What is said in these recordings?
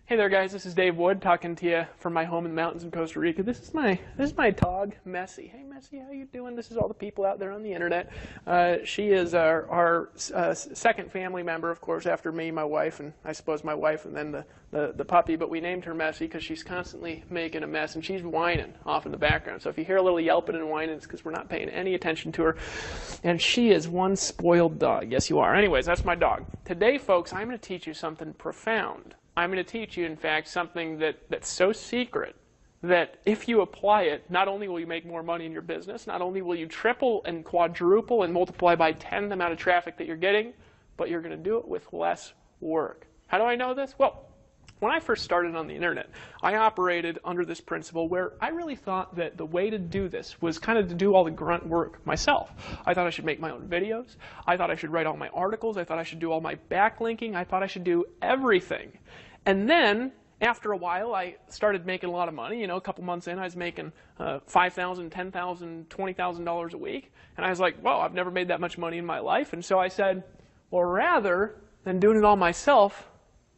Hey there, guys. This is Dave Wood talking to you from my home in the mountains in Costa Rica. This is my dog, Messi. Hey, Messi, how you doing? This is all the people out there on the internet. She is our second family member, of course, after me, my wife, and I suppose my wife, and then the puppy. But we named her Messi because she's constantly making a mess, and she's whining off in the background. So if you hear a little yelping and whining, it's because we're not paying any attention to her. And she is one spoiled dog. Yes, you are. Anyways, that's my dog. Today, folks, I'm going to teach you something profound. I'm going to teach you, in fact, something that's so secret that if you apply it, not only will you make more money in your business, not only will you triple and quadruple and multiply by 10 the amount of traffic that you're getting, but you're going to do it with less work. How do I know this? Well, when I first started on the internet, I operated under this principle where I really thought that the way to do this was kind of to do all the grunt work myself. I thought I should make my own videos. I thought I should write all my articles. I thought I should do all my backlinking. I thought I should do everything. And then, after a while, I started making a lot of money. You know, a couple months in, I was making $5,000, $10,000, $20,000 a week. And I was like, well, I've never made that much money in my life. And so I said, well, rather than doing it all myself,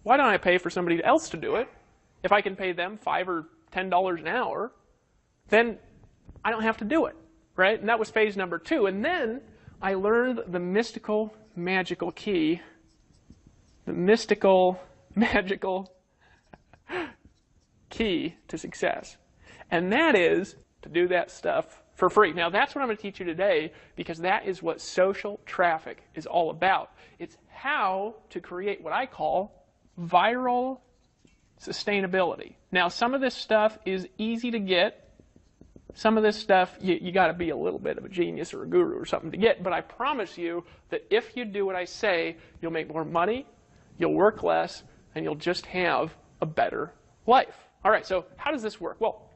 why don't I pay for somebody else to do it? If I can pay them $5 or $10 an hour, then I don't have to do it, right? And that was phase number 2. And then I learned the mystical, magical key, the mystical, magical key to success. And that is to do that stuff for free. Now, that's what I'm going to teach you today, because that is what social traffic is all about. It's how to create what I call viral sustainability. Now, some of this stuff is easy to get. Some of this stuff, you got to be a little bit of a genius or a guru or something to get. But I promise you that if you do what I say, you'll make more money, you'll work less, and you'll just have a better life. All right, so how does this work? Well,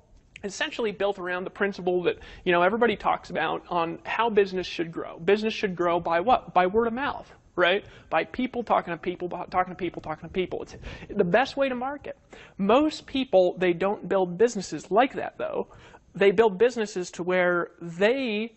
essentially built around the principle that, you know, everybody talks about on how business should grow. Business should grow by what? By word of mouth, right? By people talking to people, talking to people, talking to people. It's the best way to market. Most people, they don't build businesses like that, though. They build businesses to where they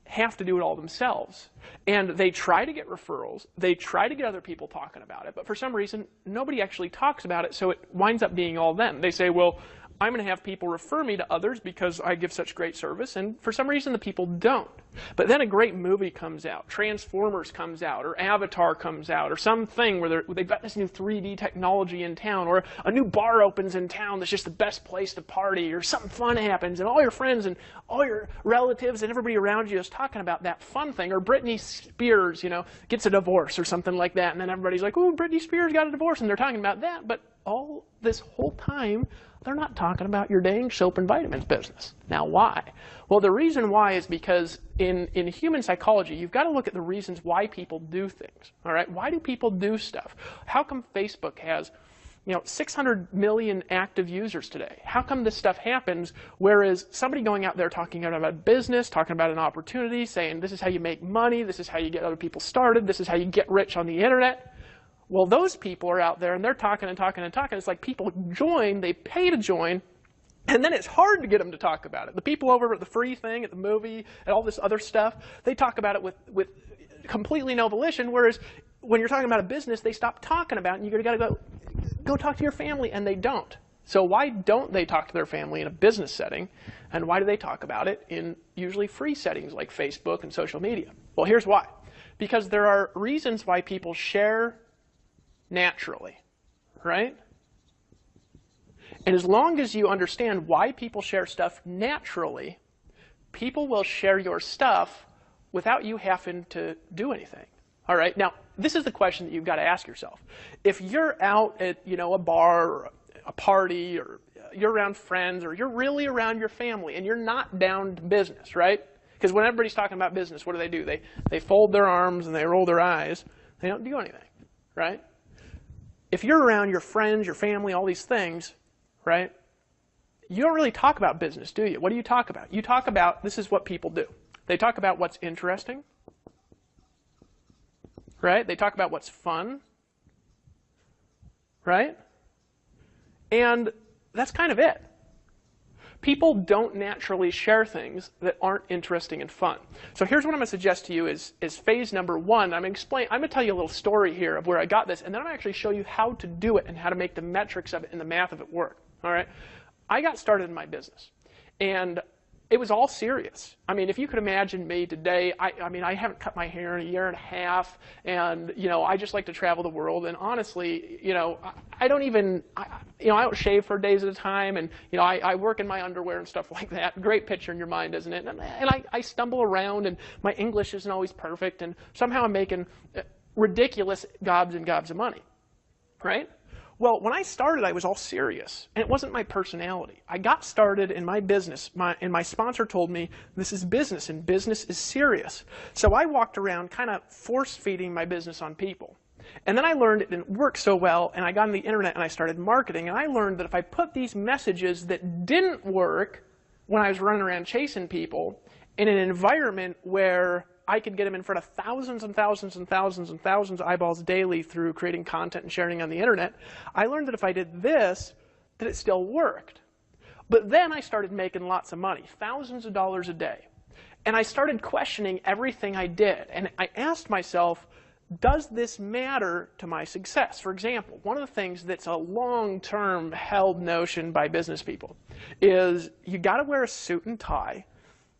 have to do it all themselves. And they try to get referrals. They try to get other people talking about it. But for some reason, nobody actually talks about it, so it winds up being all them. They say, well, I'm going to have people refer me to others because I give such great service. And for some reason, the people don't. But then a great movie comes out. Transformers comes out, or Avatar comes out, or something where they've got this new 3D technology in town, or a new bar opens in town that's just the best place to party, or something fun happens, and all your friends and all your relatives and everybody around you is talking about that fun thing. Or Britney Spears, you know, gets a divorce or something like that, and then everybody's like, oh, Britney Spears got a divorce, and they're talking about that. But all this whole time, they're not talking about your dang soap and vitamins business. Now, why? Well, the reason why is because in human psychology, you've got to look at the reasons why people do things. All right? Why do people do stuff? How come Facebook has, 600 million active users today? How come this stuff happens, whereas somebody going out there talking about business, talking about an opportunity, saying this is how you make money, this is how you get other people started, this is how you get rich on the internet? Well, those people are out there, and they're talking and talking and talking. It's like people join, they pay to join, and then it's hard to get them to talk about it. The people over at the free thing, at the movie, and all this other stuff, they talk about it with completely no volition, whereas when you're talking about a business, they stop talking about it, and you got to go talk to your family, and they don't. So why don't they talk to their family in a business setting, and why do they talk about it in usually free settings like Facebook and social media? Well, here's why. Because there are reasons why people share naturally, right? And as long as you understand why people share stuff naturally, people will share your stuff without you having to do anything. All right? Now, this is the question that you've got to ask yourself. If you're out at, a bar or a party, or you're around friends, or you're really around your family, and you're not down to business, right? Because when everybody's talking about business, what do? They fold their arms and they roll their eyes. They don't do anything, right? If you're around your friends, your family, all these things, right, you don't really talk about business, do you? What do you talk about? You talk about, this is what people do. They talk about what's interesting, right? They talk about what's fun, right? And that's kind of it. people don't naturally share things that aren't interesting and fun. So here's what I'm going to suggest to you is phase number one. I'm going to tell you a little story here of where I got this, and then I'm going to actually show you how to do it and how to make the metrics of it and the math of it work. All right? I got started in my business, and it was all serious. I mean, if you could imagine me today, I mean, I haven't cut my hair in a year and a half, and, you know, I just like to travel the world, and honestly, you know, I don't shave for days at a time, and, you know, I work in my underwear and stuff like that. Great picture in your mind, isn't it? And I stumble around, and my English isn't always perfect, and somehow I'm making ridiculous gobs and gobs of money, right? Well, when I started, I was all serious, and it wasn't my personality. I got started in my business, and my sponsor told me, this is business, and business is serious. So I walked around kind of force-feeding my business on people. And then I learned it didn't work so well, and I got on the internet and I started marketing, and I learned that if I put these messages that didn't work when I was running around chasing people in an environment where I could get them in front of thousands and thousands and thousands and thousands of eyeballs daily through creating content and sharing on the internet, I learned that if I did this, that it still worked. But then I started making lots of money, thousands of dollars a day. And I started questioning everything I did. And I asked myself, does this matter to my success? For example, one of the things that's a long-term held notion by business people is you got to wear a suit and tie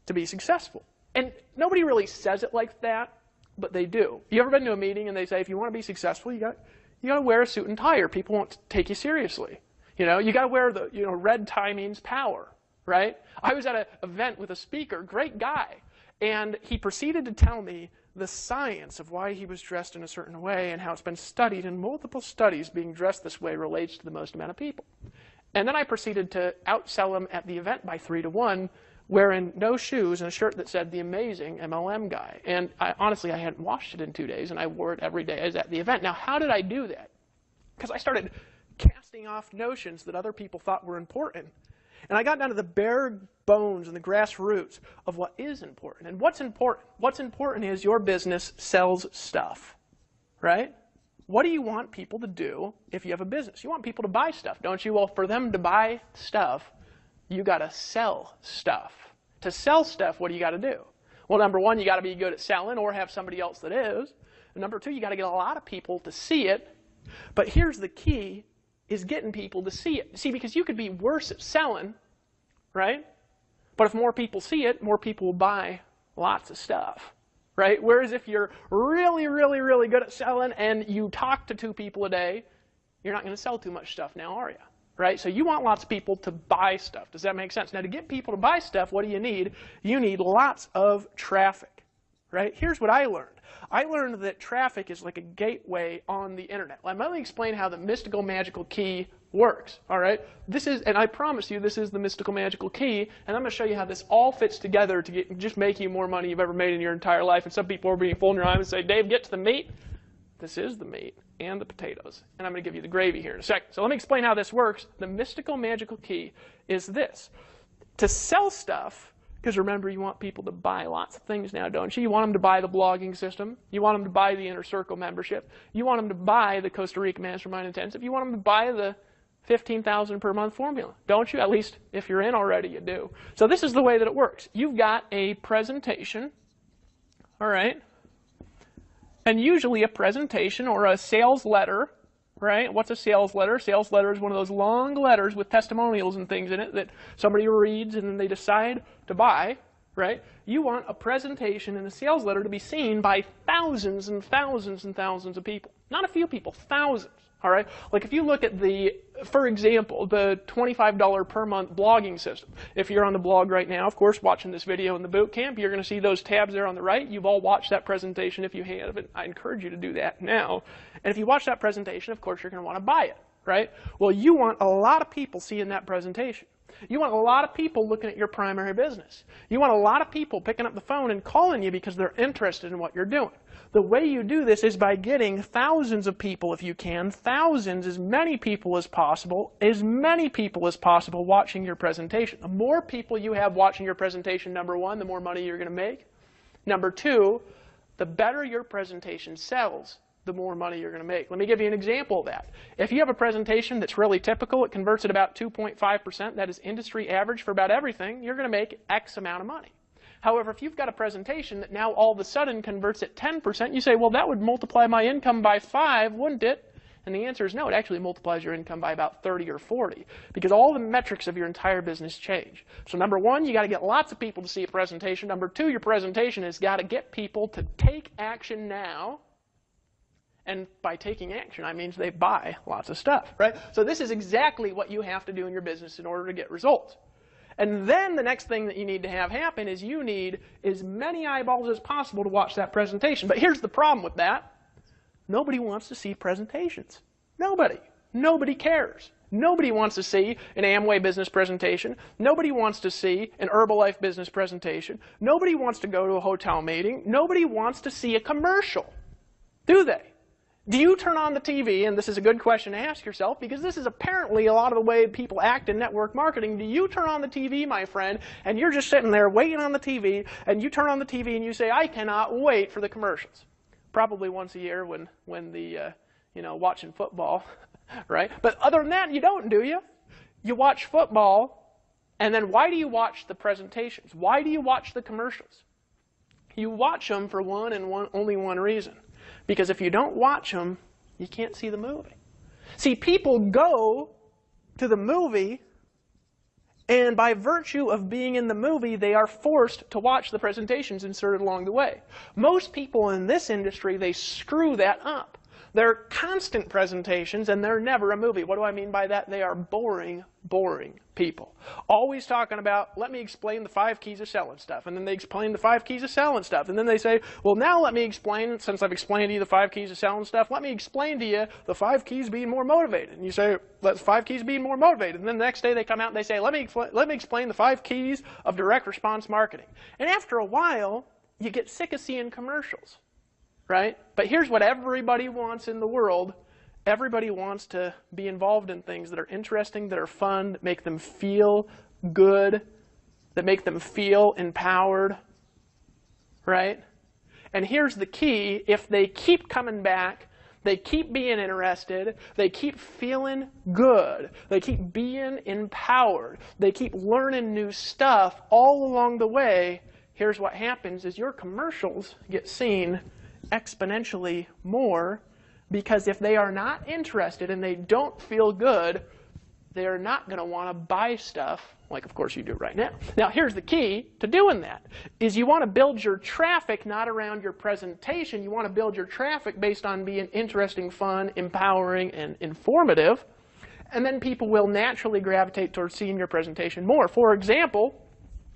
to be successful. And nobody really says it like that, but they do. You ever been to a meeting and they say, if you want to be successful, you got to wear a suit and tie, or people won't take you seriously. You know, you got to wear the, you know, red tie means power, right? I was at an event with a speaker, great guy, and he proceeded to tell me the science of why he was dressed in a certain way and how it's been studied in multiple studies being dressed this way relates to the most amount of people. And then I proceeded to outsell him at the event by 3 to 1, wearing no shoes and a shirt that said the amazing MLM guy. And honestly, I hadn't washed it in 2 days, and I wore it every day I was at the event. Now, how did I do that? Because I started casting off notions that other people thought were important. And I got down to the bare bones and the grassroots of what is important. And what's important? What's important is your business sells stuff, right? What do you want people to do if you have a business? You want people to buy stuff, don't you? Well, for them to buy stuff, you got to sell stuff. To sell stuff, what do you got to do? Well, number one, you got to be good at selling or have somebody else that is. And number two, you got to get a lot of people to see it. But here's the key, is getting people to see it. See, because you could be worse at selling, right? But if more people see it, more people will buy lots of stuff, right? Whereas if you're really, really, really good at selling and you talk to 2 people a day, you're not going to sell too much stuff now, are you? Right? So you want lots of people to buy stuff. Does that make sense? Now, to get people to buy stuff, what do you need? You need lots of traffic, right? Here's what I learned. I learned that traffic is like a gateway on the internet. Let me explain how the mystical magical key works, all right? And I promise you, this is the mystical magical key, and I'm going to show you how this all fits together to just make you more money you've ever made in your entire life. And some people are being full in your eyes and say, Dave, get to the meat. This is the meat and the potatoes. And I'm going to give you the gravy here in a second. So let me explain how this works. The mystical magical key is this. To sell stuff, because remember, you want people to buy lots of things now, don't you? You want them to buy the blogging system. You want them to buy the Inner Circle membership. You want them to buy the Costa Rica Mastermind Intensive. You want them to buy the 15,000 per month formula, don't you? At least if you're in already, you do. So this is the way that it works. You've got a presentation, all right? And usually a presentation or a sales letter, right? What's a sales letter? Sales letter is one of those long letters with testimonials and things in it that somebody reads and then they decide to buy, right? You want a presentation and a sales letter to be seen by thousands and thousands and thousands of people. Not a few people, thousands. All right? Like if you look at for example, the $25 per month blogging system. If you're on the blog right now, of course, watching this video in the boot camp, you're going to see those tabs there on the right. You've all watched that presentation if you haven't. I encourage you to do that now. And if you watch that presentation, of course, you're going to want to buy it, right? Well, you want a lot of people seeing that presentation. You want a lot of people looking at your primary business. You want a lot of people picking up the phone and calling you because they're interested in what you're doing. The way you do this is by getting thousands of people, if you can, thousands, as many people as possible watching your presentation. The more people you have watching your presentation, number one, the more money you're going to make. Number two, the better your presentation sells, the more money you're going to make. Let me give you an example of that. If you have a presentation that's really typical, it converts at about 2.5%, that is industry average for about everything, you're going to make X amount of money. However, if you've got a presentation that now all of a sudden converts at 10%, you say, well, that would multiply my income by 5, wouldn't it? And the answer is no, it actually multiplies your income by about 30 or 40 because all the metrics of your entire business change. So number one, you got to get lots of people to see a presentation. Number two, your presentation has got to get people to take action now. And by taking action, I mean they buy lots of stuff, right? So this is exactly what you have to do in your business in order to get results. And then the next thing that you need to have happen is you need as many eyeballs as possible to watch that presentation. But here's the problem with that. Nobody wants to see presentations. Nobody. Nobody cares. Nobody wants to see an Amway business presentation. Nobody wants to see an Herbalife business presentation. Nobody wants to go to a hotel meeting. Nobody wants to see a commercial, do they? Do you turn on the TV, and this is a good question to ask yourself, because this is apparently a lot of the way people act in network marketing. Do you turn on the TV, my friend, and you're just sitting there waiting on the TV, and you turn on the TV and you say, I cannot wait for the commercials? Probably once a year when the, watching football, right? But other than that, you don't, do you? You watch football, and then why do you watch the presentations? Why do you watch the commercials? You watch them for only one reason. Because if you don't watch them, you can't see the movie. See, people go to the movie, and by virtue of being in the movie, they are forced to watch the presentations inserted along the way. Most people in this industry, they screw that up. They're constant presentations, and they're never a movie. What do I mean by that? They are boring, boring people. Always talking about, let me explain the 5 keys of selling stuff. And then they explain the 5 keys of selling stuff. And then they say, well, now let me explain, since I've explained to you the 5 keys of selling stuff, let me explain to you the 5 keys being more motivated. And you say, that's 5 keys being more motivated. And then the next day they come out and they say, let me explain the 5 keys of direct response marketing. And after a while, you get sick of seeing commercials. Right? But here's what everybody wants in the world. Everybody wants to be involved in things that are interesting, that are fun, that make them feel good, that make them feel empowered. Right? And here's the key. If they keep coming back, they keep being interested, they keep feeling good, they keep being empowered, they keep learning new stuff all along the way, here's what happens is your commercials get seen exponentially more, because if they are not interested and they don't feel good, they're not going to want to buy stuff like, of course, you do right now. Now, here's the key to doing that, is you want to build your traffic not around your presentation. You want to build your traffic based on being interesting, fun, empowering, and informative, and then people will naturally gravitate towards seeing your presentation more. For example,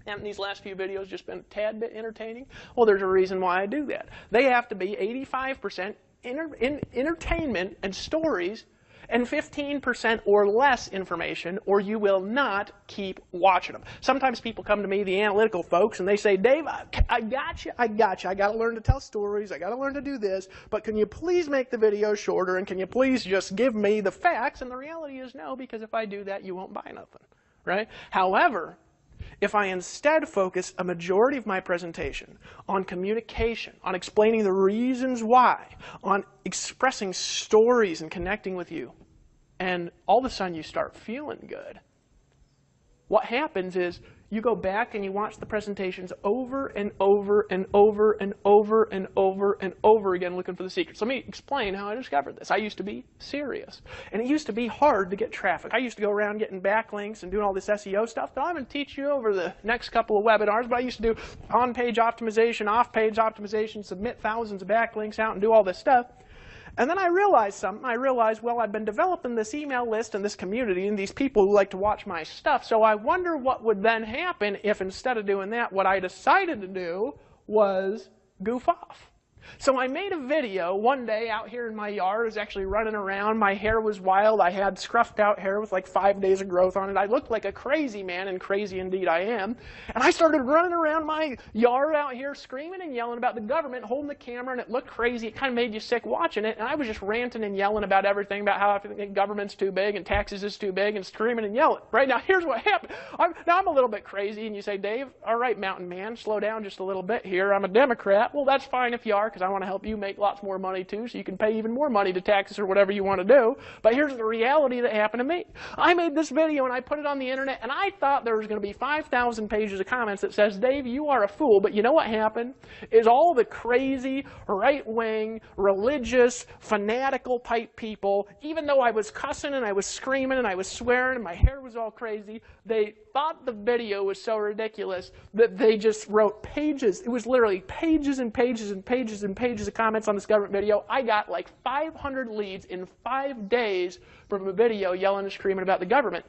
haven't these last few videos just been a tad bit entertaining? Well, there's a reason why I do that. They have to be 85% entertainment and stories and 15% or less information, or you will not keep watching them. Sometimes people come to me, the analytical folks, and they say, Dave, I got you. I got to learn to tell stories. I got to learn to do this. But can you please make the video shorter, and can you please just give me the facts? And the reality is no, because if I do that, you won't buy nothing. Right? However, if I instead focus a majority of my presentation on communication, on explaining the reasons why, on expressing stories and connecting with you, and all of a sudden you start feeling good, what happens is you go back and you watch the presentations over and over and over and over and over and over again looking for the secrets. Let me explain how I discovered this. I used to be serious, and it used to be hard to get traffic. I used to go around getting backlinks and doing all this SEO stuff that I'm going to teach you over the next couple of webinars, but I used to do on-page optimization, off-page optimization, submit thousands of backlinks out and do all this stuff. And then I realized something. I realized, well, I've been developing this email list and this community and these people who like to watch my stuff. So I wonder what would then happen if instead of doing that, what I decided to do was goof off. So I made a video one day out here in my yard. I was actually running around. My hair was wild. I had scruffed out hair with like 5 days of growth on it. I looked like a crazy man, and crazy indeed I am. And I started running around my yard out here screaming and yelling about the government, holding the camera, and it looked crazy. It kind of made you sick watching it. And I was just ranting and yelling about everything, about how I think government's too big and taxes is too big, and screaming and yelling. Right now, here's what happened. Now I'm a little bit crazy, and you say, Dave, all right, mountain man, slow down just a little bit here. I'm a Democrat. Well, that's fine if you are, because because I want to help you make lots more money too, so you can pay even more money to taxes or whatever you want to do. But here's the reality that happened to me. I made this video and I put it on the internet, and I thought there was going to be 5,000 pages of comments that says, Dave, you are a fool. But you know what happened? Is all the crazy, right-wing, religious, fanatical type people, even though I was cussing and I was screaming and I was swearing and my hair was all crazy, they thought the video was so ridiculous that they just wrote pages. It was literally pages and pages and pages and pages of comments on this government video. I got like 500 leads in 5 days from a video yelling and screaming about the government.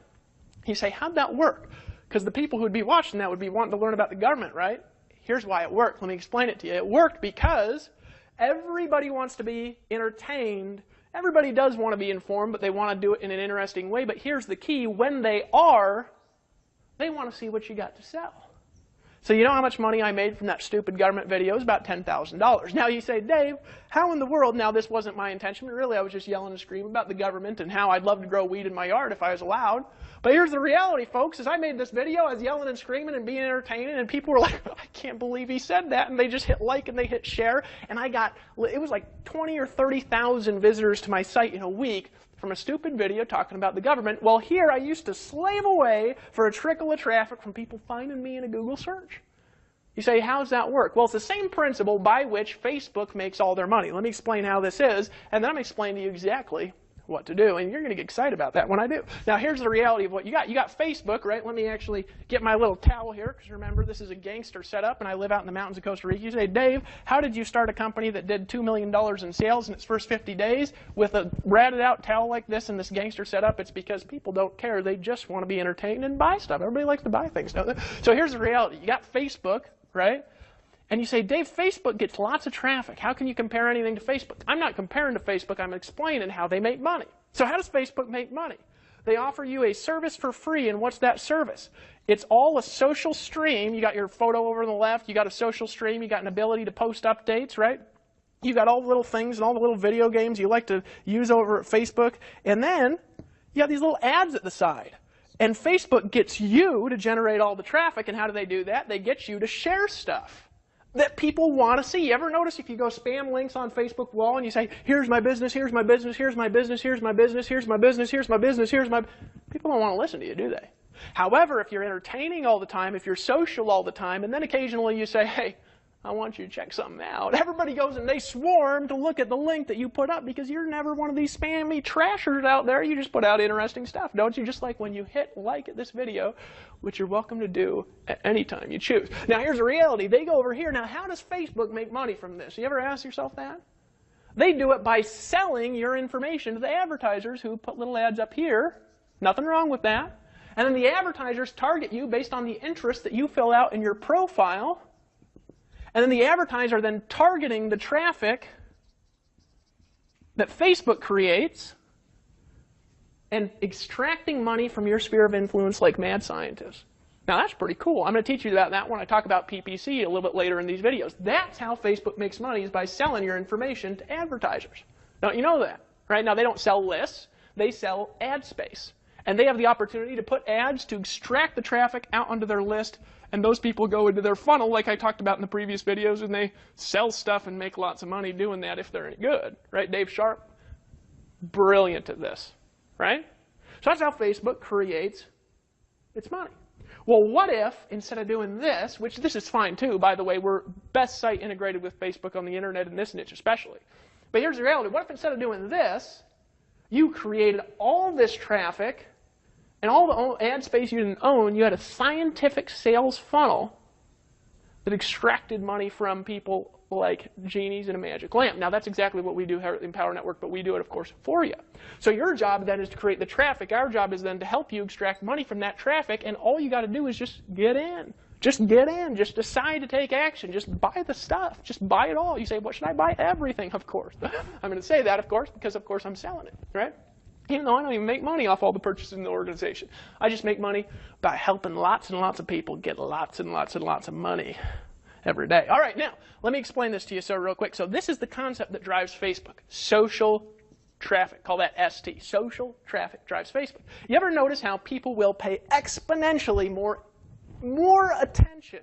You say, how'd that work? Because the people who would be watching that would be wanting to learn about the government, right? Here's why it worked. Let me explain it to you. It worked because everybody wants to be entertained. Everybody does want to be informed, but they want to do it in an interesting way. But here's the key. When they are, they want to see what you got to sell. So you know how much money I made from that stupid government video? It was about $10,000. Now you say, Dave, how in the world, now this wasn't my intention, but really I was just yelling and screaming about the government and how I'd love to grow weed in my yard if I was allowed. But here's the reality, folks, is I made this video, I was yelling and screaming and being entertaining, and people were like, I can't believe he said that, and they just hit like and they hit share, and I got, it was like 20 or 30,000 visitors to my site in a week from a stupid video talking about the government. Well, here I used to slave away for a trickle of traffic from people finding me in a Google search. You say, how does that work? Well, it's the same principle by which Facebook makes all their money. Let me explain how this is, and then I'm going to explain to you exactly what to do. And you're going to get excited about that when I do. Now, here's the reality of what you got. You got Facebook, right? Let me actually get my little towel here, because remember, this is a gangster setup, and I live out in the mountains of Costa Rica. You say, Dave, how did you start a company that did $2 million in sales in its first 50 days with a ratted out towel like this in this gangster setup? It's because people don't care. They just want to be entertained and buy stuff. Everybody likes to buy things, don't they? So here's the reality. You got Facebook, right? And you say, Dave, Facebook gets lots of traffic. How can you compare anything to Facebook? I'm not comparing to Facebook. I'm explaining how they make money. So how does Facebook make money? They offer you a service for free, and what's that service? It's all a social stream. You got your photo over on the left. You got a social stream. You got an ability to post updates, right? You got all the little things and all the little video games you like to use over at Facebook. And then you got these little ads at the side. And Facebook gets you to generate all the traffic. And how do they do that? They get you to share stuff that people want to see. You ever notice if you go spam links on Facebook wall and you say, here's my business, here's my business, here's my business, here's my business, here's my business, here's my business, here's my... People don't want to listen to you, do they? However, if you're entertaining all the time, if you're social all the time, and then occasionally you say, hey, I want you to check something out. Everybody goes and they swarm to look at the link that you put up because you're never one of these spammy trashers out there. You just put out interesting stuff, don't you? Just like when you hit like at this video, which you're welcome to do at any time you choose. Now, here's the reality. They go over here. Now, how does Facebook make money from this? You ever ask yourself that? They do it by selling your information to the advertisers who put little ads up here. Nothing wrong with that. And then the advertisers target you based on the interest that you fill out in your profile. And then the advertiser then targeting the traffic that Facebook creates and extracting money from your sphere of influence like mad scientists. Now, that's pretty cool. I'm going to teach you about that when I talk about PPC a little bit later in these videos. That's how Facebook makes money, is by selling your information to advertisers. Don't you know that? Right? Now, they don't sell lists. They sell ad space. And they have the opportunity to put ads to extract the traffic out onto their list, and those people go into their funnel like I talked about in the previous videos, and they sell stuff and make lots of money doing that if they're any good. Right? Dave Sharp, brilliant at this. Right? So that's how Facebook creates its money. Well, what if, instead of doing this, which this is fine too, by the way, we're best site integrated with Facebook on the internet in this niche especially. But here's the reality. What if instead of doing this, you created all this traffic and all the ad space you didn't own, you had a scientific sales funnel that extracted money from people like genies in a magic lamp. Now, that's exactly what we do here in Power Network, but we do it, of course, for you. So your job then is to create the traffic. Our job is then to help you extract money from that traffic, and all you got to do is just get in. Just get in. Just decide to take action. Just buy the stuff. Just buy it all. You say, what should I buy? Everything, of course. I'm going to say that, of course, because, of course, I'm selling it, right? Even though I don't even make money off all the purchases in the organization. I just make money by helping lots and lots of people get lots and lots and lots of money every day. All right, now, let me explain this to you real quick. So this is the concept that drives Facebook. Social traffic. Call that ST. Social traffic drives Facebook. You ever notice how people will pay exponentially more attention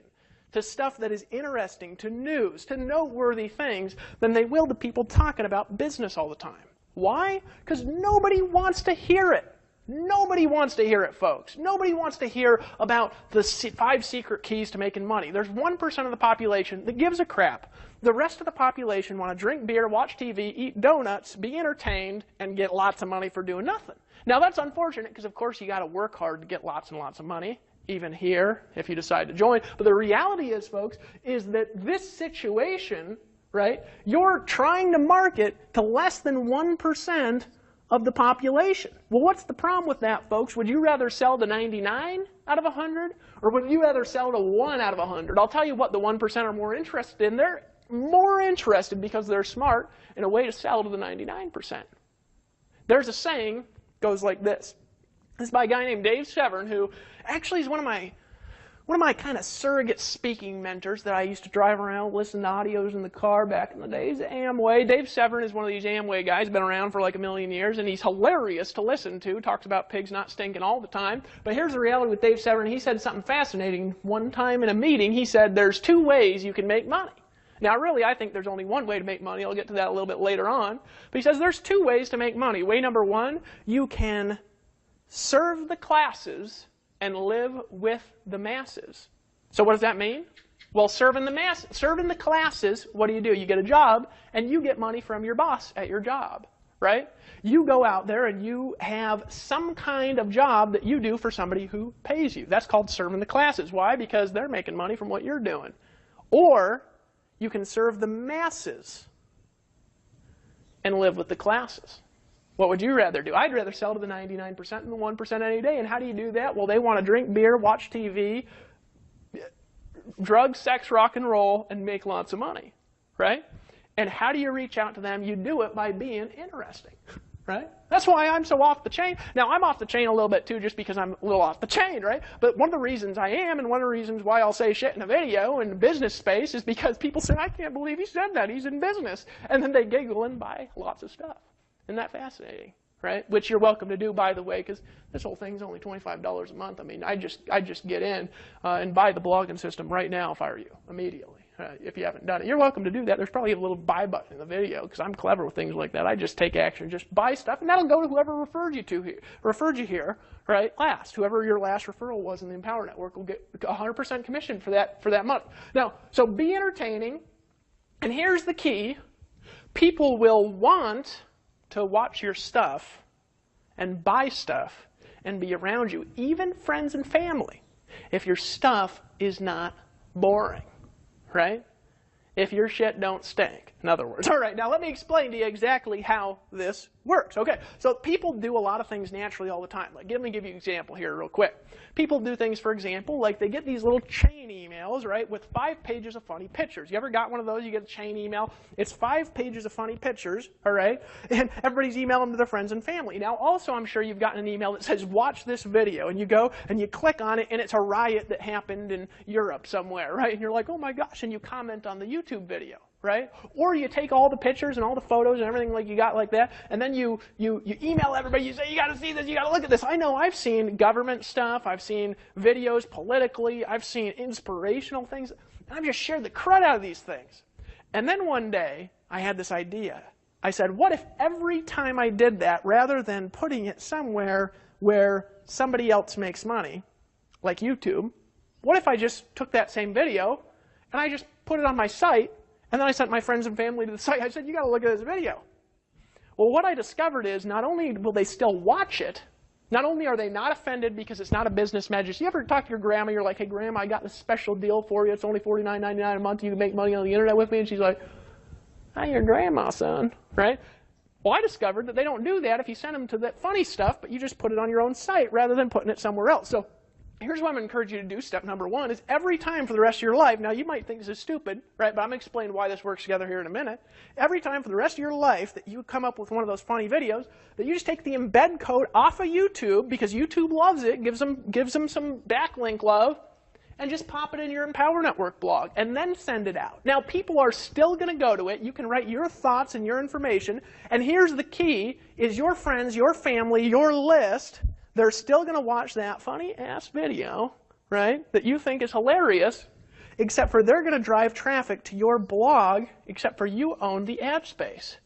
to stuff that is interesting, to news, to noteworthy things, than they will to people talking about business all the time. Why? Because nobody wants to hear it. Nobody wants to hear it, folks. Nobody wants to hear about the 5 secret keys to making money. There's 1% of the population that gives a crap. The rest of the population want to drink beer, watch TV, eat donuts, be entertained, and get lots of money for doing nothing. Now, that's unfortunate because, of course, you got to work hard to get lots and lots of money, even here, if you decide to join. But the reality is, folks, is that this situation, right, you're trying to market to less than 1% of the population. Well, what's the problem with that, folks? Would you rather sell to 99 out of 100? Or would you rather sell to 1 out of 100? I'll tell you what the 1% are more interested in. They're more interested, because they're smart, in a way to sell to the 99%. There's a saying, goes like this. This is by a guy named Dave Severn, who actually is one of my kind of surrogate speaking mentors that I used to drive around, listen to audios in the car back in the days of Amway. Dave Severn is one of these Amway guys, been around for like 1 million years, and he's hilarious to listen to. Talks about pigs not stinking all the time. But here's the reality with Dave Severn. He said something fascinating one time in a meeting. He said, there's 2 ways you can make money. Now, really, I think there's only one way to make money. I'll get to that a little bit later on. But he says there's 2 ways to make money. Way number 1, you can serve the classes and live with the masses. So what does that mean? Well, serving the classes, what do? You get a job, and you get money from your boss at your job, right? You go out there and you have some kind of job that you do for somebody who pays you. That's called serving the classes. Why? Because they're making money from what you're doing. Or you can serve the masses and live with the classes. What would you rather do? I'd rather sell to the 99% than the 1% any day. And how do you do that? Well, they want to drink beer, watch TV, drugs, sex, rock and roll, and make lots of money, right? And how do you reach out to them? You do it by being interesting, right? That's why I'm so off the chain. Now, I'm off the chain a little bit, too, just because I'm a little off the chain, right? But one of the reasons I am, and one of the reasons why I'll say shit in a video in the business space, is because people say, I can't believe he said that. He's in business. And then they giggle and buy lots of stuff. Isn't that fascinating, right? Which you're welcome to do, by the way, because this whole thing's only $25 a month. I mean, I just get in and buy the blogging system right now if I were you, immediately. If you haven't done it, you're welcome to do that. There's probably a little buy button in the video, because I'm clever with things like that. I just take action, just buy stuff, and that'll go to whoever referred you here, right? Last, whoever your last referral was in the Empower Network will get 100% commission for that month. Now, so be entertaining, and here's the key: people will want to watch your stuff and buy stuff and be around you, even friends and family, if your stuff is not boring. Right? If your shit don't stink, in other words. All right, now let me explain to you exactly how this works. Okay, so people do a lot of things naturally all the time. Like, let me give you an example here real quick. People do things, for example, like they get these little chain emails, right, with 5 pages of funny pictures. You ever got one of those? You get a chain email. It's 5 pages of funny pictures, all right, and everybody's emailing them to their friends and family. Now, also, I'm sure you've gotten an email that says, watch this video, and you go and you click on it, and it's a riot that happened in Europe somewhere, right, and you're like, oh my gosh, and you comment on the YouTube video. Right? Or you take all the pictures and all the photos and everything like you got like that, and then you email everybody. You say, you got to see this, you got to look at this. I know I've seen government stuff. I've seen videos politically. I've seen inspirational things. And I've just shared the crud out of these things. And then one day, I had this idea. I said, what if every time I did that, rather than putting it somewhere where somebody else makes money, like YouTube, what if I just took that same video and I just put it on my site? And then I sent my friends and family to the site. I said, you got to look at this video. Well, what I discovered is not only will they still watch it, not only are they not offended because it's not a business message. You ever talk to your grandma, you're like, hey, Grandma, I got this special deal for you. It's only $49.99 a month. You can make money on the internet with me. And she's like, I'm your grandma, son, right? Well, I discovered that they don't do that if you send them to that funny stuff, but you just put it on your own site rather than putting it somewhere else. So here's what I'm going to encourage you to do. Step number 1 is every time for the rest of your life. Now, you might think this is stupid, right? But I'm going to explain why this works together here in a minute. Every time for the rest of your life that you come up with one of those funny videos, that you just take the embed code off of YouTube, because YouTube loves it, gives them some backlink love, and just pop it in your Empower Network blog, and then send it out. Now, people are still going to go to it. You can write your thoughts and your information. And here's the key, is your friends, your family, your list, they're still going to watch that funny-ass video, right, that you think is hilarious. except for they're going to drive traffic to your blog, except for you own the ad space.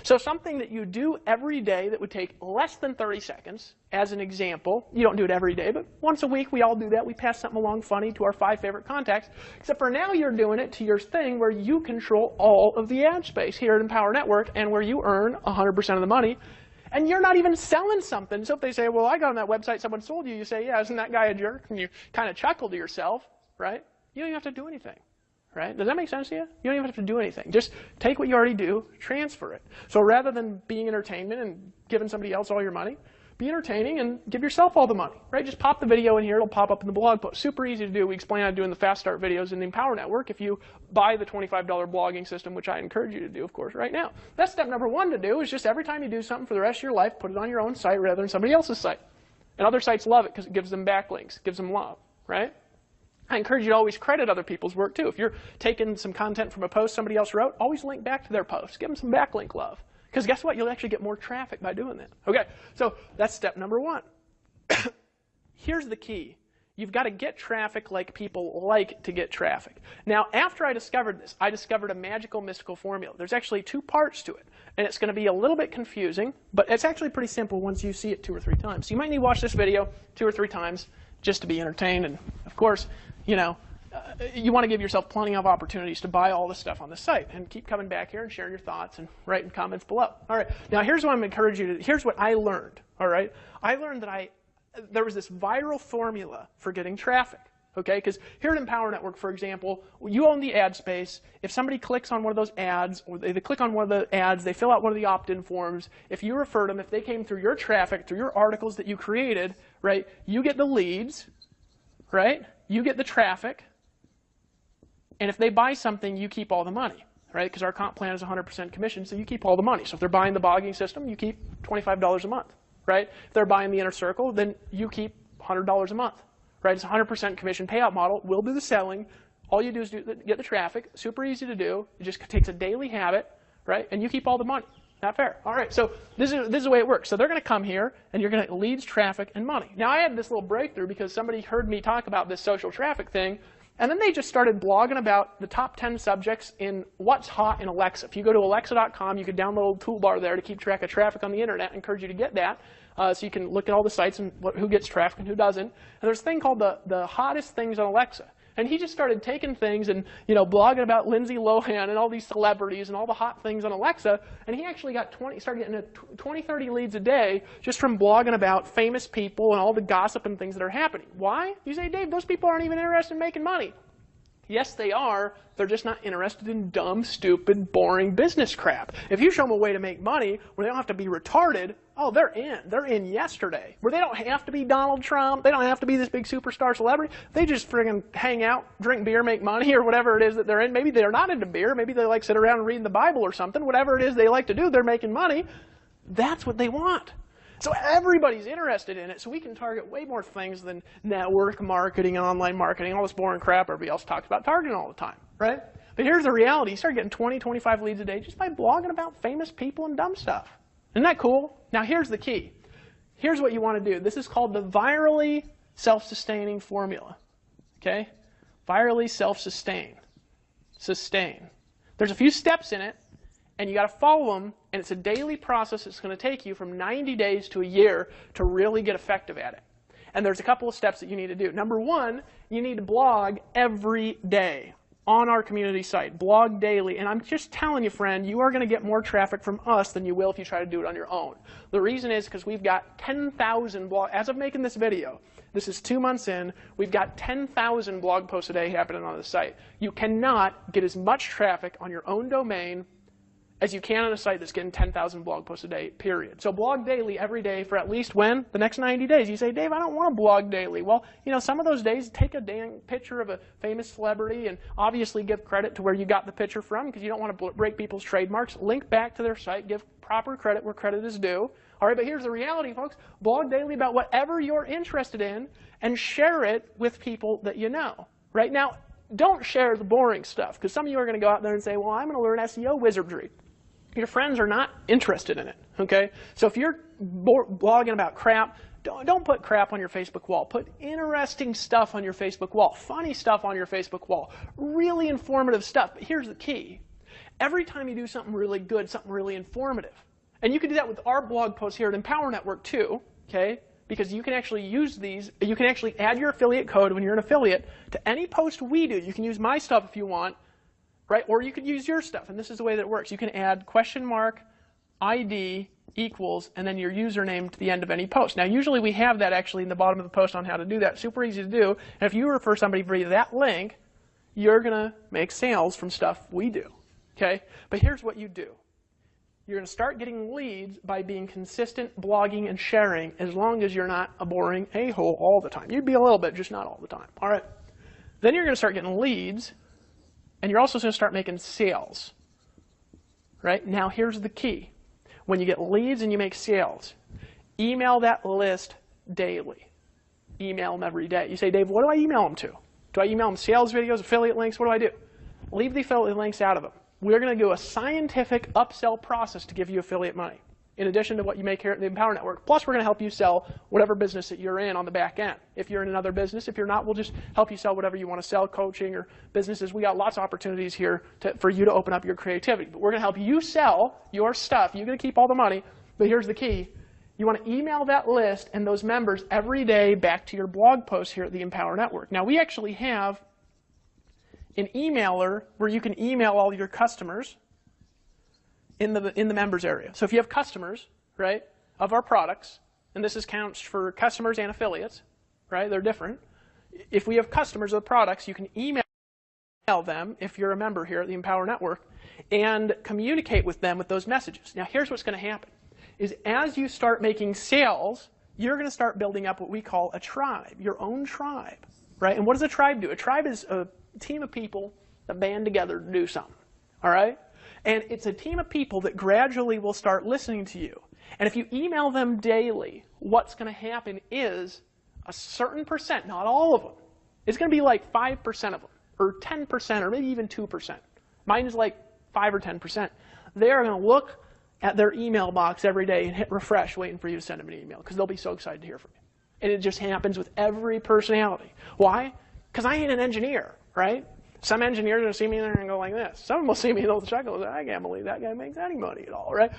So something that you do every day that would take less than 30 seconds, as an example, you don't do it every day, but once a week we all do that. We pass something along funny to our 5 favorite contacts, except for now you're doing it to your thing where you control all of the ad space here at Empower Network and where you earn 100% of the money. And you're not even selling something. So if they say, well, I got on that website, someone sold you, you say, yeah, isn't that guy a jerk? And you kind of chuckle to yourself, right? You don't even have to do anything. Right? Does that make sense to you? You don't even have to do anything. Just take what you already do, transfer it. So rather than being entertainment and giving somebody else all your money, be entertaining and give yourself all the money. Right? Just pop the video in here. It'll pop up in the blog post. Super easy to do. We explain how to do in the Fast Start videos in the Empower Network if you buy the $25 blogging system, which I encourage you to do, of course, right now. That's step number 1 to do, is just every time you do something for the rest of your life, put it on your own site rather than somebody else's site. And other sites love it because it gives them backlinks, gives them love. Right? I encourage you to always credit other people's work, too. If you're taking some content from a post somebody else wrote, always link back to their post. Give them some backlink love. Because guess what? You'll actually get more traffic by doing that. Okay, so that's step number 1. Here's the key. You've got to get traffic like people like to get traffic. Now, after I discovered this, I discovered a magical, mystical formula. There's actually 2 parts to it. And it's going to be a little bit confusing, but it's actually pretty simple once you see it 2 or 3 times. So you might need to watch this video 2 or 3 times just to be entertained. And, of course, you know, you want to give yourself plenty of opportunities to buy all this stuff on the site and keep coming back here and sharing your thoughts and writing comments below. All right. Now, here's what I'm encouraging you to. Here's what I learned. All right. I learned that there was this viral formula for getting traffic. Okay, because here at Empower Network, for example, you own the ad space. If somebody clicks on one of those ads, or they click on one of the ads, they fill out one of the opt-in forms, if you referred them, if they came through your traffic, through your articles that you created, right, you get the leads, right? You get the traffic. And if they buy something, you keep all the money, right? Because our comp plan is 100% commission, so you keep all the money. So if they're buying the blogging system, you keep $25 a month, right? If they're buying the inner circle, then you keep $100 a month. Right, it's a 100% commission payout model. We'll do the selling. All you do is get the traffic. Super easy to do. It just takes a daily habit, right? And you keep all the money. Not fair. All right, so this is the way it works. So they're going to come here, and you're going to leads, traffic, and money. Now, I had this little breakthrough because somebody heard me talk about this social traffic thing, and then they just started blogging about the top 10 subjects in what's hot in Alexa. If you go to alexa.com, you can download a toolbar there to keep track of traffic on the internet. I encourage you to get that. So you can look at all the sites and who gets traffic and who doesn't. And there's a thing called the hottest things on Alexa. And he just started taking things and blogging about Lindsay Lohan and all these celebrities and all the hot things on Alexa. And he actually started getting 20, 30 leads a day just from blogging about famous people and all the gossip and things that are happening. Why? You say, Dave, those people aren't even interested in making money. Yes, they are. They're just not interested in dumb, stupid, boring business crap. If you show them a way to make money where they don't have to be retarded, oh, they're in. They're in yesterday. Where they don't have to be Donald Trump. They don't have to be this big superstar celebrity. They just friggin' hang out, drink beer, make money, or whatever it is that they're in. Maybe they're not into beer. Maybe they like sit around and reading the Bible or something. Whatever it is they like to do, they're making money. That's what they want. So everybody's interested in it, so we can target way more things than network marketing and online marketing, all this boring crap everybody else talks about targeting all the time, right? But here's the reality. You start getting 20, 25 leads a day just by blogging about famous people and dumb stuff. Isn't that cool? Now here's the key. Here's what you want to do. This is called the virally self-sustaining formula, okay? Virally self-sustain. Sustain. There's a few steps in it, and you got to follow them, and it's a daily process. It's going to take you from 90 days to a year to really get effective at it. And there's a couple of steps that you need to do. Number 1, you need to blog every day on our community site. Blog daily. And I'm just telling you, friend, you are going to get more traffic from us than you will if you try to do it on your own. The reason is because we've got 10,000 blog. As of making this video, this is 2 months in, we've got 10,000 blog posts a day happening on the site. You cannot get as much traffic on your own domain as you can on a site that's getting 10,000 blog posts a day, period. So blog daily every day for at least when? The next 90 days. You say, Dave, I don't want to blog daily. Well, some of those days, take a dang picture of a famous celebrity and obviously give credit to where you got the picture from because you don't want to break people's trademarks. Link back to their site. Give proper credit where credit is due. All right, but here's the reality, folks. Blog daily about whatever you're interested in and share it with people that you know. Right now, don't share the boring stuff because some of you are going to go out there and say, well, I'm going to learn SEO wizardry. Your friends are not interested in it, okay? So if you're blogging about crap, Don't put crap on your Facebook wall. Put interesting stuff on your Facebook wall, funny stuff on your Facebook wall, really informative stuff. But here's the key. Every time you do something really good, something really informative, and you can do that with our blog posts here at Empower Network too, okay? Because you can actually use these, you can actually add your affiliate code when you're an affiliate to any post we do. You can use my stuff if you want, right? Or you could use your stuff, and this is the way that it works. You can add $ID equals, and then your username to the end of any post. Now, usually we have that actually in the bottom of the post on how to do that. Super easy to do. And if you refer somebody via that link, you're going to make sales from stuff we do, okay? But here's what you do. You're going to start getting leads by being consistent, blogging, and sharing, as long as you're not a boring a-hole all the time. You'd be a little bit, just not all the time. All right. Then you're going to start getting leads, and you're also going to start making sales. Right? Now, here's the key. When you get leads and you make sales, email that list daily. Email them every day. You say, Dave, what do I email them to? Do I email them sales videos, affiliate links? What do I do? Leave the affiliate links out of them. We're going to do a scientific upsell process to give you affiliate money, in addition to what you make here at the Empower Network. Plus, we're going to help you sell whatever business that you're in on the back end. If you're in another business, if you're not, we'll just help you sell whatever you want to sell, coaching or businesses. We got lots of opportunities here for you to open up your creativity. But we're going to help you sell your stuff. You're going to keep all the money, but here's the key. You want to email that list and those members every day back to your blog post here at the Empower Network. Now, we actually have an emailer where you can email all your customers in the members area. So if you have customers, right, of our products, and this counts for customers and affiliates, right? They're different. If we have customers of the products, you can email them if you're a member here at the Empower Network and communicate with them with those messages. Now, here's what's going to happen. Is as you start making sales, you're going to start building up what we call a tribe, your own tribe, right? And what does a tribe do? A tribe is a team of people that band together to do something, all right? And it's a team of people that gradually will start listening to you. And if you email them daily, what's going to happen is a certain percent, not all of them, it's going to be like 5% of them, or 10%, or maybe even 2%. Mine is like 5 or 10%. They are going to look at their email box every day and hit refresh, waiting for you to send them an email, because they'll be so excited to hear from you. And it just happens with every personality. Why? Because I ain't an engineer, right? Some engineers will see me there and go like this. Some will see me and they'll chuckle and say, I can't believe that guy makes any money at all, right?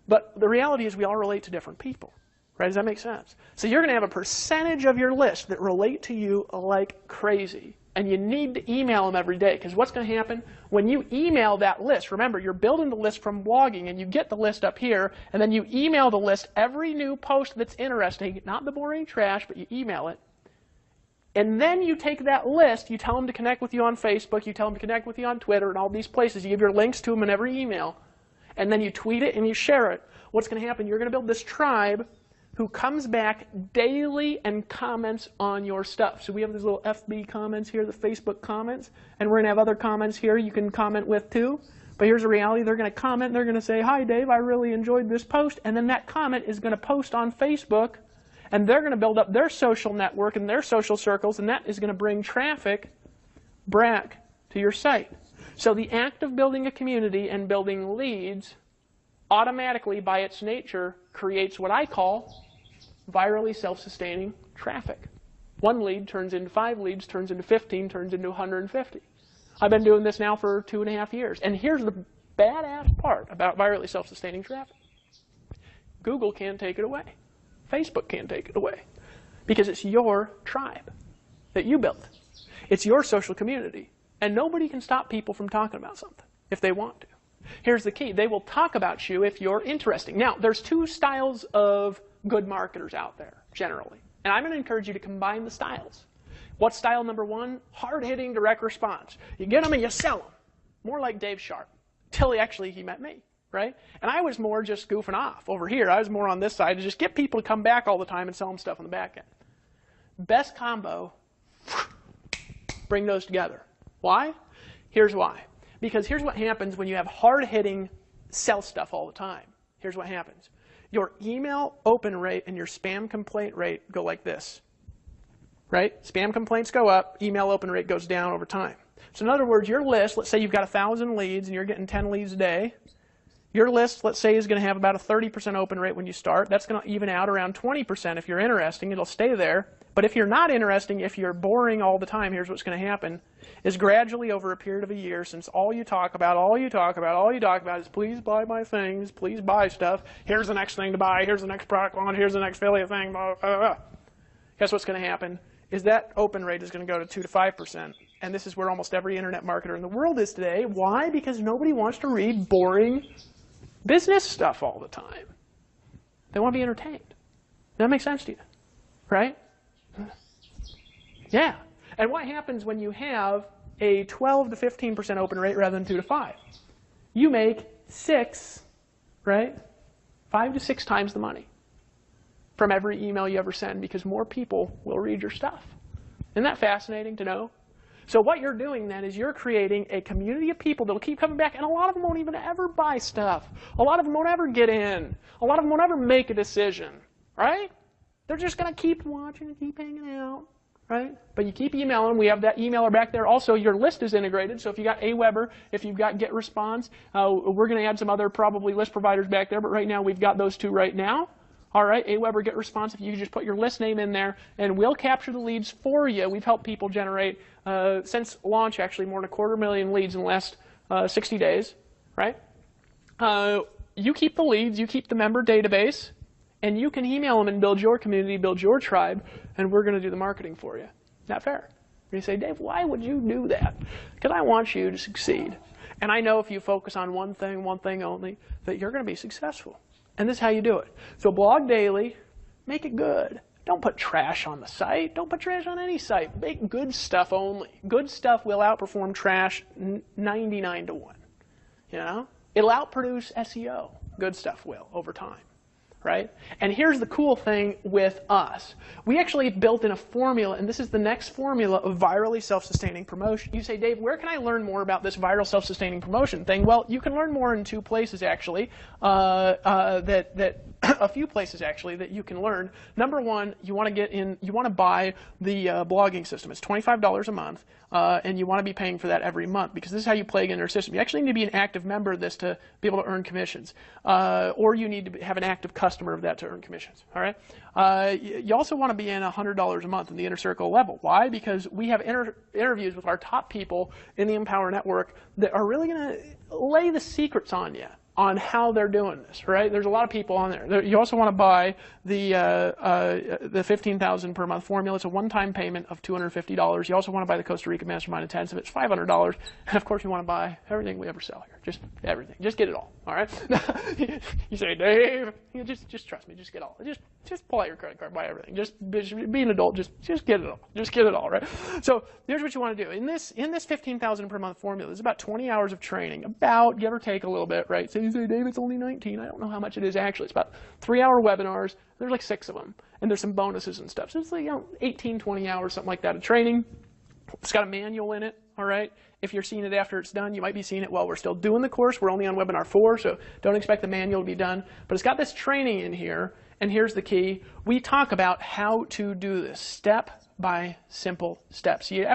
But the reality is we all relate to different people, right? Does that make sense? So you're going to have a percentage of your list that relate to you like crazy. And you need to email them every day, because what's going to happen when you email that list? Remember, you're building the list from blogging, and you get the list up here, and then you email the list every new post that's interesting, not the boring trash, but you email it. And then you take that list, you tell them to connect with you on Facebook, you tell them to connect with you on Twitter, and all these places. You give your links to them in every email, and then you tweet it and you share it. What's going to happen? You're going to build this tribe who comes back daily and comments on your stuff. So we have these little FB comments here, the Facebook comments, and we're going to have other comments here you can comment with too. But here's the reality. They're going to comment, and they're going to say, hi, Dave, I really enjoyed this post. And then that comment is going to post on Facebook, and they're going to build up their social network and their social circles, and that is going to bring traffic back to your site. So the act of building a community and building leads automatically, by its nature, creates what I call virally self-sustaining traffic. One lead turns into 5 leads, turns into 15, turns into 150. I've been doing this now for 2.5 years. And here's the badass part about virally self-sustaining traffic. Google can't take it away. Facebook can't take it away. Because it's your tribe that you built. It's your social community. And nobody can stop people from talking about something if they want to. Here's the key. They will talk about you if you're interesting. Now, there's 2 styles of good marketers out there, generally. And I'm going to encourage you to combine the styles. What's style number 1? Hard-hitting, direct response. You get them and you sell them. More like Dave Sharp. Till he met me, right? And I was more just goofing off over here. I was more on this side to just get people to come back all the time and sell them stuff on the back end. Best combo, bring those together. Why? Here's why. Because here's what happens when you have hard-hitting sell stuff all the time. Here's what happens. Your email open rate and your spam complaint rate go like this. Right? Spam complaints go up, email open rate goes down over time. So in other words, your list, let's say you've got 1,000 leads and you're getting 10 leads a day. Your list, let's say, is going to have about a 30% open rate when you start. That's going to even out around 20% if you're interesting. It'll stay there. But if you're not interesting, if you're boring all the time, here's what's going to happen, is gradually over a period of a year, since all you talk about is please buy my things, please buy stuff, here's the next thing to buy, here's the next product launch, here's the next affiliate thing, blah, blah, blah. Guess what's going to happen is that open rate is going to go to 2 to 5%. And this is where almost every internet marketer in the world is today. Why? Because nobody wants to read boring business stuff all the time. They want to be entertained. Does that make sense to you? Right? Yeah. And what happens when you have a 12 to 15% open rate rather than 2 to 5? You make 6, right? 5 to 6 times the money from every email you ever send, because more people will read your stuff. Isn't that fascinating to know? So what you're doing then is you're creating a community of people that will keep coming back, and a lot of them won't even ever buy stuff. A lot of them won't ever get in. A lot of them won't ever make a decision, right? They're just going to keep watching and keep hanging out, right? But you keep emailing them. We have that emailer back there. Also, your list is integrated. So if you got Aweber, if you've got GetResponse, we're going to add some other probably list providers back there, but right now we've got those two right now. All right, Aweber, GetResponse, if you can just put your list name in there, and we'll capture the leads for you. We've helped people generate, since launch, actually, more than 250,000 leads in the last 60 days, right? You keep the leads, you keep the member database, and you can email them and build your community, build your tribe, and we're going to do the marketing for you. Not fair. You say, Dave, why would you do that? Because I want you to succeed. And I know if you focus on one thing only, that you're going to be successful. And this is how you do it. So blog daily, make it good. Don't put trash on the site. Don't put trash on any site. Make good stuff only. Good stuff will outperform trash 99 to 1. You know? It'll outproduce SEO. Good stuff will over time. Right? And here's the cool thing with us. We actually built in a formula, and this is the next formula of virally self-sustaining promotion. You say, Dave, where can I learn more about this viral self-sustaining promotion thing? Well, you can learn more in 2 places, actually, a few places, actually, that you can learn. Number one, you want to buy the blogging system. It's $25 a month, and you want to be paying for that every month, because this is how you play in our system. You actually need to be an active member of this to be able to earn commissions, or you need to have an active customer of that to earn commissions. All right. You also want to be in $100 a month in the inner circle level. Why? Because we have interviews with our top people in the Empower Network that are really going to lay the secrets on you on how they're doing this, right? There's a lot of people on there. You also want to buy the $15,000 per month formula. It's a one-time payment of $250. You also want to buy the Costa Rica Mastermind Intensive. It's $500. And of course, you want to buy everything we ever sell here. Just everything. Just get it all. All right? You say, Dave, just trust me. Just get all. Just pull out your credit card, buy everything. Just be an adult. Just get it all. Just get it all, right? So here's what you want to do. In this $15,000 per month formula, there's about 20 hours of training, about give or take a little bit, right? So you say, Dave, it's only 19. I don't know how much it is actually. It's about 3-hour webinars. There's like 6 of them, and there's some bonuses and stuff. So it's like 18, 20 hours, something like that of training. It's got a manual in it, all right? If you're seeing it after it's done, you might be seeing it while we're still doing the course. We're only on webinar 4, so don't expect the manual to be done. But it's got this training in here, and here's the key. We talk about how to do this step by simple steps. You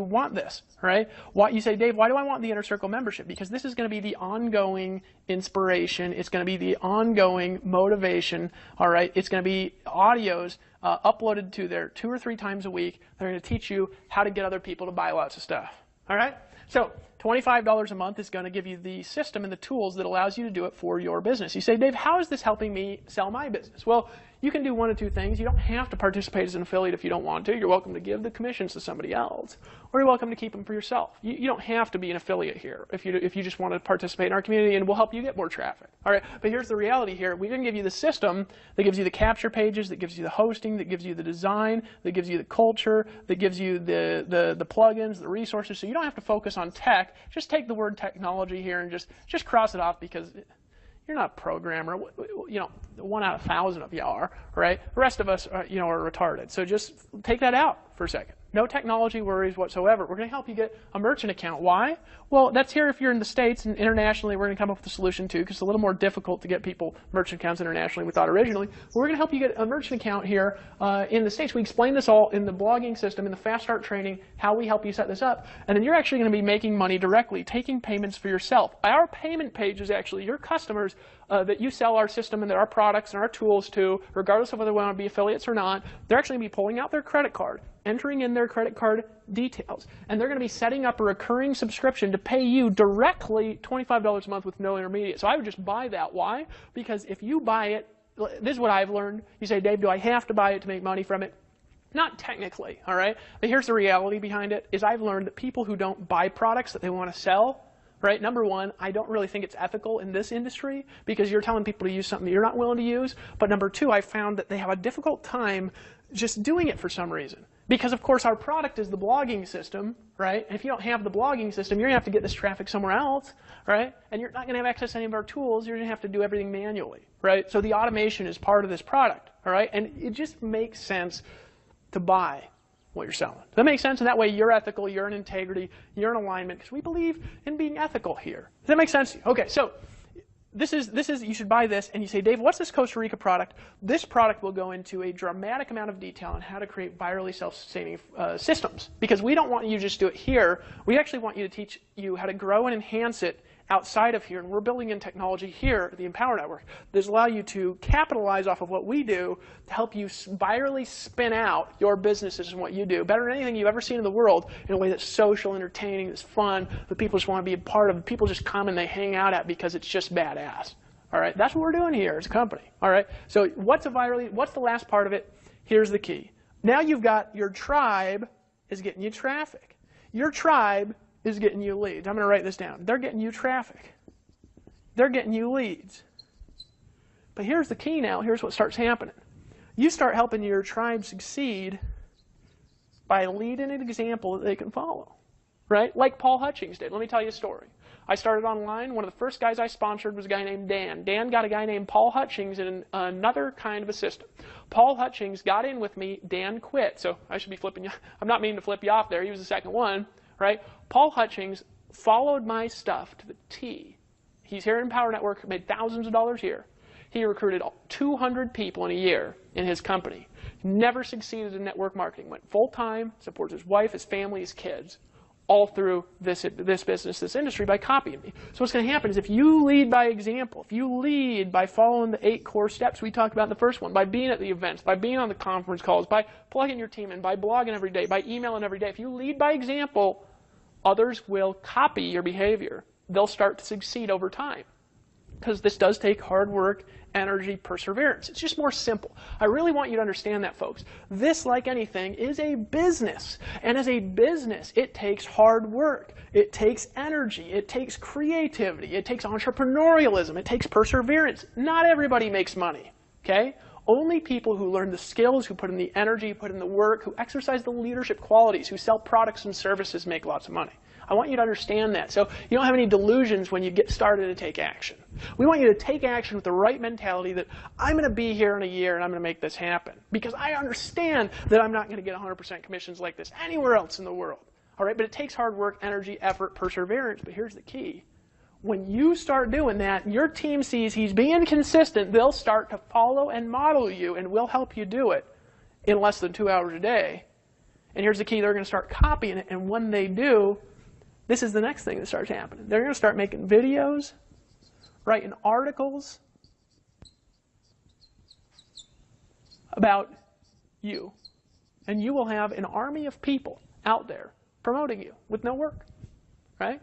want this, right? You say, Dave, why do I want the Inner Circle membership? Because this is going to be the ongoing inspiration. It's going to be the ongoing motivation, all right? It's going to be audios uploaded to there 2 or 3 times a week. They're going to teach you how to get other people to buy lots of stuff, all right? So $25 a month is going to give you the system and the tools that allows you to do it for your business. You say, Dave, how is this helping me sell my business? Well, you can do 1 of 2 things. You don't have to participate as an affiliate if you don't want to. You're welcome to give the commissions to somebody else, or you're welcome to keep them for yourself. You don't have to be an affiliate here if you just want to participate in our community, and we'll help you get more traffic. All right, but here's the reality here. We didn't give you the system that gives you the capture pages, that gives you the hosting, that gives you the design, that gives you the culture, that gives you the plugins, the resources, so you don't have to focus on tech. Just take the word technology here and just cross it off, because you're not a programmer. 1 out of 1,000 of you are, right? The rest of us are retarded. So just take that out for a second, No technology worries whatsoever. We're going to help you get a merchant account. Why? Well, that's here if you're in the States, and internationally we're going to come up with a solution too, because it's a little more difficult to get people merchant accounts internationally we thought originally. But we're going to help you get a merchant account here in the States. We explain this all in the blogging system, in the Fast Start training, how we help you set this up. And then you're actually going to be making money directly, taking payments for yourself. Our payment page is actually your customers that you sell our system and that our products and our tools to, regardless of whether they want to be affiliates or not. They're actually going to be pulling out their credit card, entering in their credit card details, and they're going to be setting up a recurring subscription to pay you directly $25 a month with no intermediate. So I would just buy that. Why? Because if you buy it, this is what I've learned. You say, Dave, do I have to buy it to make money from it? Not technically, all right? But here's the reality behind it, is I've learned that people who don't buy products that they want to sell, right? Number one, I don't really think it's ethical in this industry because you're telling people to use something that you're not willing to use. But number two, I found that they have a difficult time just doing it for some reason. Because, of course, our product is the blogging system, right? And if you don't have the blogging system, you're going to have to get this traffic somewhere else, right? And you're not going to have access to any of our tools. You're going to have to do everything manually, right? So the automation is part of this product, all right? And it just makes sense to buy what you're selling. Does that make sense? And that way you're ethical, you're in integrity, you're in alignment, because we believe in being ethical here. Does that make sense? Okay, so this is you should buy this, and you say, Dave, what's this Costa Rica product? This product will go into a dramatic amount of detail on how to create virally self-sustaining systems, because we don't want you to just do it here. We actually want you to teach you how to grow and enhance it outside of here, and we're building in technology here at the Empower Network that allow you to capitalize off of what we do to help you virally spin out your businesses and what you do better than anything you've ever seen in the world, in a way that's social, entertaining, that's fun, that people just want to be a part of, people just come and they hang out at because it's just badass. All right, that's what we're doing here as a company. All right, so what's the last part of it? Here's the key. Now you've got your tribe is getting you traffic. Your tribe is getting you leads. I'm going to write this down. They're getting you traffic. They're getting you leads. But here's the key now. Here's what starts happening. You start helping your tribe succeed by leading an example that they can follow, right? Like Paul Hutchings did. Let me tell you a story. I started online. One of the first guys I sponsored was a guy named Dan. Dan got a guy named Paul Hutchings in another kind of a system. Paul Hutchings got in with me. Dan quit. So I should be flipping you. I'm not meaning to flip you off there. He was the second one. Right? Paul Hutchings followed my stuff to the T. He's here in Empower Network, made thousands of dollars a year. He recruited 200 people in a year in his company. Never succeeded in network marketing. Went full-time, supports his wife, his family, his kids, all through this business, this industry, by copying me. So what's going to happen is if you lead by example, if you lead by following the 8 core steps we talked about in the first one, by being at the events, by being on the conference calls, by plugging your team in, by blogging every day, by emailing every day, if you lead by example, others will copy your behavior. They'll start to succeed over time. Because this does take hard work, energy, perseverance. It's just more simple. I really want you to understand that, folks. This, like anything, is a business. And as a business, it takes hard work. It takes energy. It takes creativity. It takes entrepreneurialism. It takes perseverance. Not everybody makes money, okay? Only people who learn the skills, who put in the energy, put in the work, who exercise the leadership qualities, who sell products and services make lots of money. I want you to understand that. So you don't have any delusions when you get started to take action. We want you to take action with the right mentality that I'm going to be here in a year and I'm going to make this happen. Because I understand that I'm not going to get 100% commissions like this anywhere else in the world. All right? But it takes hard work, energy, effort, perseverance. But here's the key. When you start doing that, your team sees he's being consistent, they'll start to follow and model you, and we'll help you do it in less than 2 hours a day. And here's the key, they're going to start copying it, and when they do, this is the next thing that starts happening. They're going to start making videos, writing articles about you. And you will have an army of people out there promoting you with no work, right?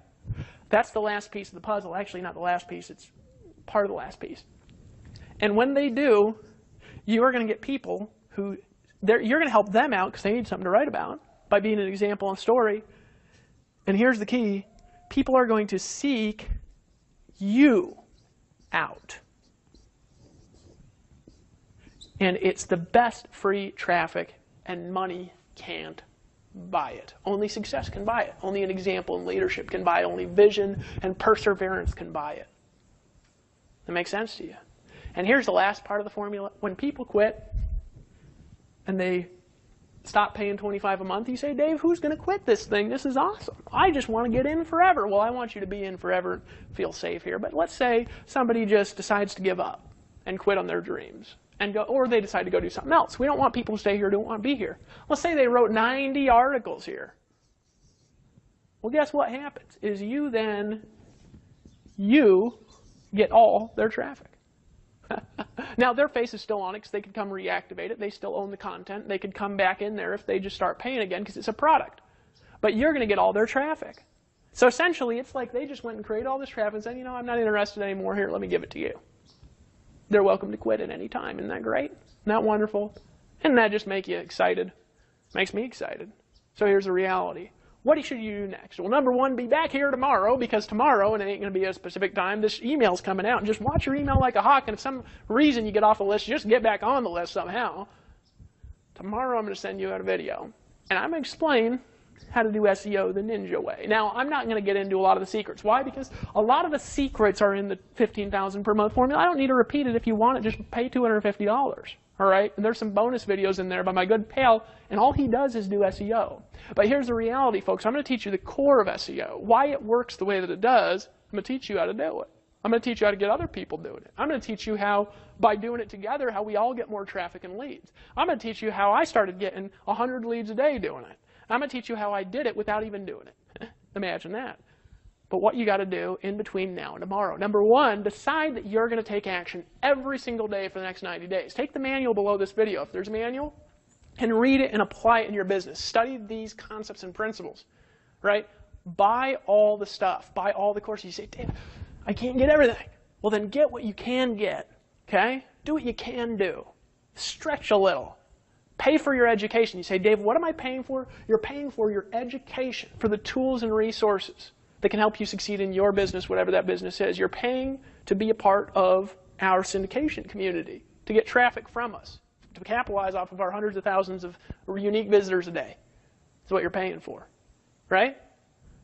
That's the last piece of the puzzle. Actually, not the last piece. It's part of the last piece. And when they do, you are going to get people who, you're going to help them out because they need something to write about by being an example and story. And here's the key. People are going to seek you out. And it's the best free traffic, and money can't buy it. Only success can buy it. Only an example and leadership can buy it. Only vision and perseverance can buy it. That makes sense to you? And here's the last part of the formula. When people quit and they stop paying $25 a month. You say, Dave, who's going to quit this thing? This is awesome. I just want to get in forever. Well, I want you to be in forever and feel safe here. But let's say somebody just decides to give up and quit on their dreams, and go, or they decide to go do something else. We don't want people to stay here who don't want to be here. Let's say they wrote 90 articles here. Well, guess what happens? Is you get all their traffic. Now, their face is still on it because they could come reactivate it. They still own the content. They could come back in there if they just start paying again because it's a product. But you're going to get all their traffic. So essentially, it's like they just went and created all this traffic and said, you know, I'm not interested anymore. Here, let me give it to you. They're welcome to quit at any time. Isn't that great? Isn't that wonderful? Doesn't that just make you excited? Makes me excited. So here's the reality. What should you do next? Well, number one, be back here tomorrow, because tomorrow, and it ain't going to be a specific time, this email's coming out. And just watch your email like a hawk, and if some reason you get off the list, just get back on the list somehow. Tomorrow I'm going to send you out a video, and I'm going to explain how to do SEO the ninja way. Now, I'm not going to get into a lot of the secrets. Why? Because a lot of the secrets are in the $15,000 per month formula. I don't need to repeat it. If you want it, just pay $250. All right? And there's some bonus videos in there by my good pal, and all he does is do SEO. But here's the reality, folks. I'm going to teach you the core of SEO, why it works the way that it does. I'm going to teach you how to do it. I'm going to teach you how to get other people doing it. I'm going to teach you how, by doing it together, how we all get more traffic and leads. I'm going to teach you how I started getting 100 leads a day doing it. I'm going to teach you how I did it without even doing it. Imagine that. But what you got to do in between now and tomorrow. Number one, decide that you're going to take action every single day for the next 90 days. Take the manual below this video, if there's a manual, and read it and apply it in your business. Study these concepts and principles, right? Buy all the stuff. Buy all the courses. You say, damn, I can't get everything. Well, then get what you can get, okay? Do what you can do. Stretch a little. Pay for your education. You say, Dave, what am I paying for? You're paying for your education, for the tools and resources that can help you succeed in your business, whatever that business is. You're paying to be a part of our syndication community, to get traffic from us, to capitalize off of our hundreds of thousands of unique visitors a day. That's what you're paying for, right?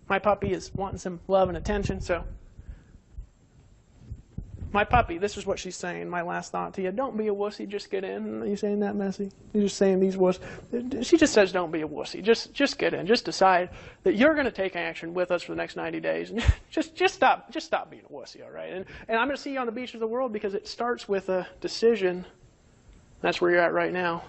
My puppy is wanting some love and attention, so my puppy, this is what she's saying, my last thought to you. Don't be a wussy, just get in. Are you saying that messy? You're just saying these wuss. She just says don't be a wussy. Just get in. Just decide that you're going to take action with us for the next 90 days. And just stop being a wussy, all right? And I'm going to see you on the beaches of the world, because it starts with a decision. That's where you're at right now.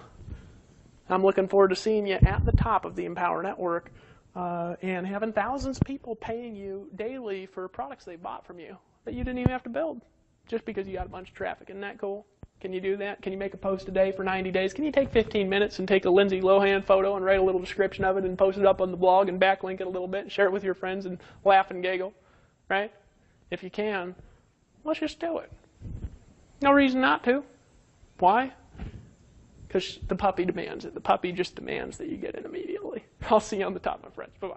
I'm looking forward to seeing you at the top of the Empower Network and having thousands of people paying you daily for products they bought from you that you didn't even have to build, just because you got a bunch of traffic. Isn't that cool? Can you do that? Can you make a post a day for 90 days? Can you take 15 minutes and take a Lindsay Lohan photo and write a little description of it and post it up on the blog and backlink it a little bit and share it with your friends and laugh and giggle, right? If you can, let's just do it. No reason not to. Why? Because the puppy demands it. The puppy just demands that you get in immediately. I'll see you on the top, my friends. Bye-bye.